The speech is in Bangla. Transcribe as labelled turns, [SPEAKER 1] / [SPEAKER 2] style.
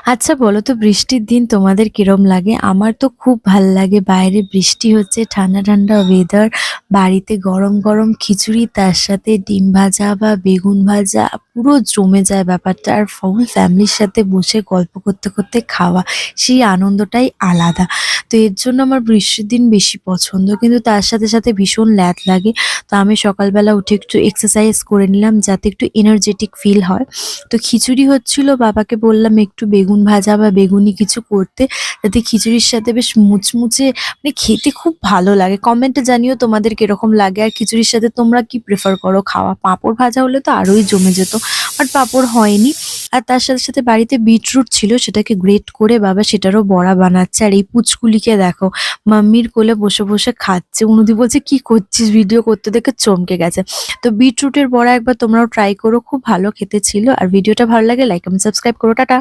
[SPEAKER 1] আচ্ছা বলো তো বৃষ্টির দিন তোমাদের কিরম লাগে? আমার তো খুব ভাল লাগে। বাইরে বৃষ্টি হচ্ছে, ঠান্ডা ঠান্ডা ওয়েদার, বাড়িতে গরম গরম খিচুড়ি, তার সাথে ডিম ভাজা বা বেগুন ভাজা, পুরো জমে যায় ব্যাপারটা। আর ফুল ফ্যামিলির সাথে বসে গল্প করতে করতে খাওয়া, সেই আনন্দটাই আলাদা। তো এর জন্য আমার বৃষ্টির দিন বেশি পছন্দ, কিন্তু তার সাথে সাথে ভীষণ ল্যাদ লাগে। তো আমি সকালবেলা উঠে একটু এক্সারসাইজ করে নিলাম যাতে একটু এনার্জেটিক ফিল হয়। তো খিচুড়ি হচ্ছিল, বাবাকে বললাম একটু বেগুন ভাজা বা বেগুনি কিছু করতে, যাতে খিচুড়ির সাথে বেশ মুচমুচে, মানে খেতে খুব ভালো লাগে। কমেন্টে জানিও তোমাদের কিরকম লাগে, আর খিচুড়ির সাথে তোমরা কি প্রেফার করো খাওয়া? পাঁপড় ভাজা হলে তো আরোই জমে যেত, বাট পাঁপড় হয়নি। আর তার সাথে সাথে বাড়িতে বিটরুট ছিল, সেটাকে গ্রেট করে বাবা সেটারও বড়া বানাচ্ছে। আর এই পুচকুলিকে দেখো, মাম্মির কোলে বসে বসে খাচ্ছে। উনুদি বলছে কি করছিস, ভিডিও করতে দেখে চমকে গেছে। তো বিটরুটের বড়া একবার তোমরাও ট্রাই করো, খুব ভালো খেতে ছিল। আর ভিডিওটা ভালো লাগে লাইক কমেন্ট সাবস্ক্রাইব করো। টাটা।